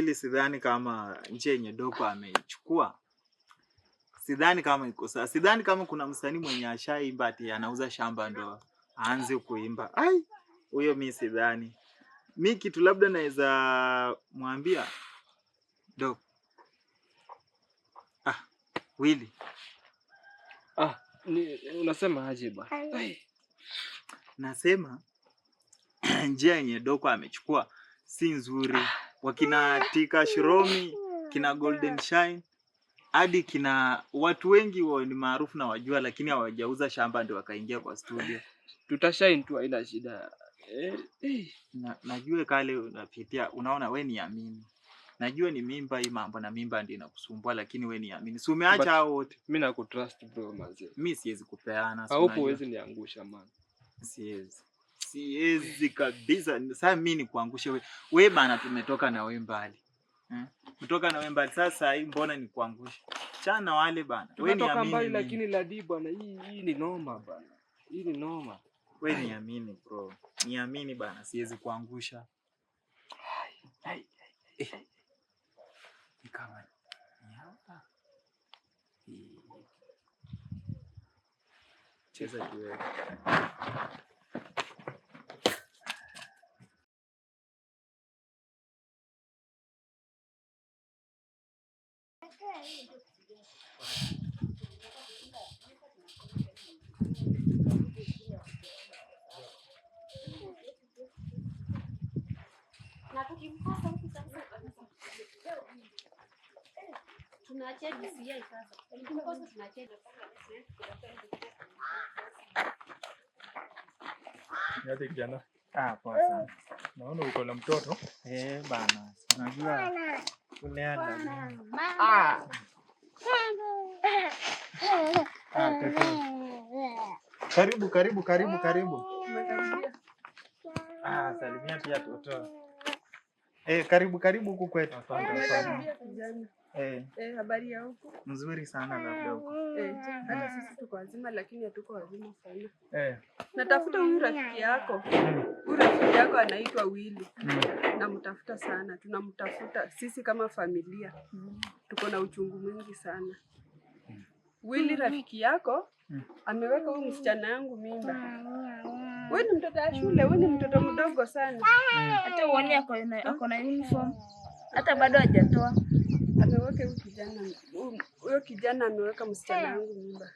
Wili sidhani kama njia yenye Doko ameichukua. Sidhani kama iko sawa. Sidhani kama kuna msanii mwenye ashaimba ati anauza shamba ndo aanze kuimba. Ai, huyo mimi sidhani. Mimi kitu labda naweza mwambia Doko. Wili. Unasema aje ba? Nasema njia yenye Doko amechukua si nzuri. Wakina Tika Shiromi, kina Golden Shine, hadi kina watu wengi ni maarufu na wajua, lakini hawajauza shamba ndio wakaingia kwa studio. Tutashine tu haina shida. Najua kale unapitia, unaona wewe niamini. Najua ni mimba hii mambo na mimba ndio inakusumbua, lakini wewe niamini. Si umeacha hao wote. Mimi nakutrust bro mazee. Mimi siwezi kupeana. Haupo huwezi niangusha man. Siwezi kabisa. Sasa mimi ni kuangusha wewe. Wewe bana tumetoka na wewe mbali. Kutoka na wewe mbali sasa hii mbona ni kuangusha? Chana wale bana. Wewe niamini mbali lakini Ladi bwana hii ni noma bana. Hii ni noma. Wewe niamini bro. Niamini bana siwezi kuangusha. Ni kama ni hapa. Cheza kiwewe. Na tukimpasa huku sasa tunaacha DCI sasa. Tukikosa tunaacha Niaje kijana? Poa sana. Naona uko na mtoto? Bana. Unajua kuleana. Karibu. Salimia pia toto. Karibu huku kwetu. Habari ya huku? Mzuri sana labda huku. Hata sisi tuko wazima lakini hatuko wazima sana. Natafuta huyu rafiki yako. Huyu rafiki yako anaitwa Wili. Namtafuta sana. Tunamtafuta sisi kama familia. Tuko na uchungu mwingi sana. Wili rafiki yako ameweka huyu msichana yangu mimba. Wewe ni mtoto wa shule, wewe ni mtoto mdogo sana. Hata uone ako na uniform. Hata bado hajatoa. Ameweka huyo kijana ameweka msichana yangu mimba.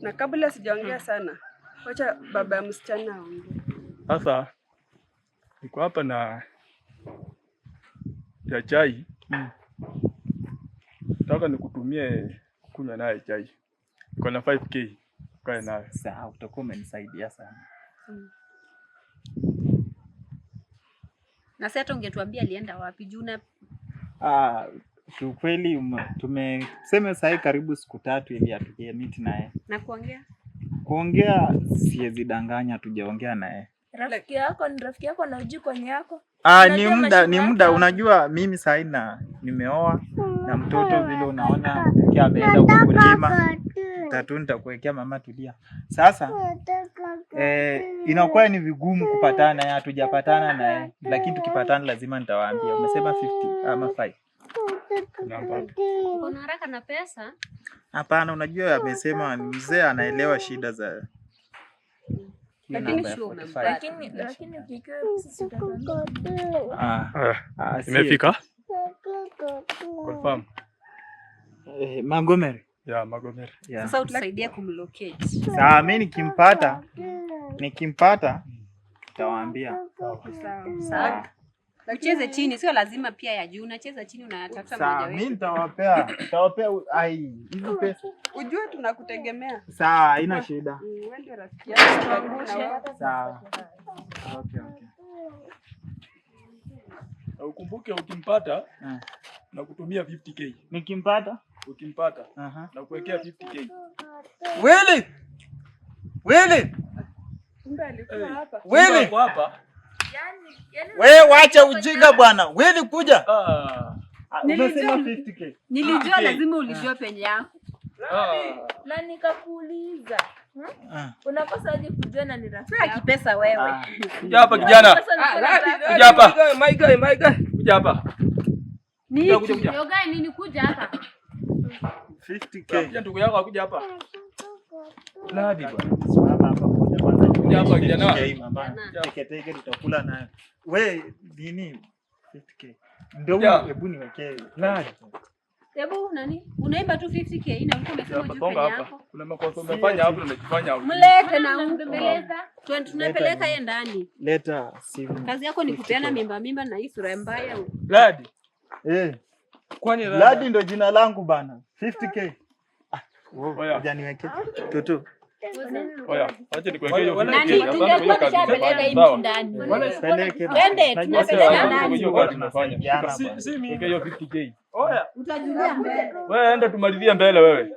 Na kabla sijaongea sana, wacha baba ya msichana aongee. Sasa niko hapa na chai. Nataka nikutumie kunywa naye chai. Niko na 5k. Kae naye. Sawa, utakuwa umenisaidia sana. na sasa ungetuambia alienda wapi juu na Kweli tumesema sasa karibu siku 3 ili atuje meet naye. Na kuongea siwezi danganya tujaongea naye. Rafiki yako ni rafiki yako na uji kwenye yako. Ni muda unajua mimi sasa nimeoa na mtoto vile unaona kia ameenda kulima. Tatu nitakuwekea mama tulia. Sasa inakuwa ni vigumu kupatana naye, hatujapatana naye, lakini tukipatana lazima nitawaambia. Umesema 50 ama 5? Kuna haraka na pesa? Hapana, unajua amesema mzee anaelewa shida za lakini ukikiwa sisi imefika? Confirm. Magomeri. Yeah, Magomeri. Yeah. Sasa utusaidie kumlocate. Sawa, mimi nikimpata nitawaambia. Sawa. Ucheze chini, sio lazima pia ya juu. Unacheza chini unatafuta mmoja wewe. Mimi nitawapea hizo pesa. Ujue tunakutegemea. Sawa, haina shida. Wewe ndio rafiki yangu. Sawa. Okay. Ukumbuke ukimpata na kutumia 50k. Nikimpata? Ukimpata na kuwekea 50k. Wele! Kumbe alikuwa hapa. Wele! Hapa. Yani wewe wacha ujinga bwana. Wele kuja. Umesema 50k. Nilijua lazima ulijua penye yako. na nikakuuliza. Unakosa aje kujua na ni rafiki yako? Pesa wewe. Kuja hapa kijana. Kuja hapa. My guy. Kuja hapa. Kuja. Yoga nini kuja hapa? 50k. Ya ndugu yako akuja hapa. Ladi bwana. Simama hapa kwanza. Kuja hapa kijana. Teke tutakula nayo. We nini? 50k. Ndio hebu niwekee. Ladi. Hebu nani? Unaimba tu 50k na uko umesema juu penye yako. Kuna makosa umefanya hapo unajifanya hapo. Mlete na umbeleza. Tunapeleka yeye ndani. Leta simu. Kazi yako ni kupeana mimba na hii sura mbaya. Ladi. Kwani Ladi ndo jina langu bana. 50k. Oya. Niweke. Toto. Oya, acha nikuwekee hiyo. Nani tungekuwa tushapeleka hii mtu ndani. Twende tunapeleka ndani. Si mimi. Hiyo 50k. Utajulia mbele. Wewe enda tumalizie mbele wewe.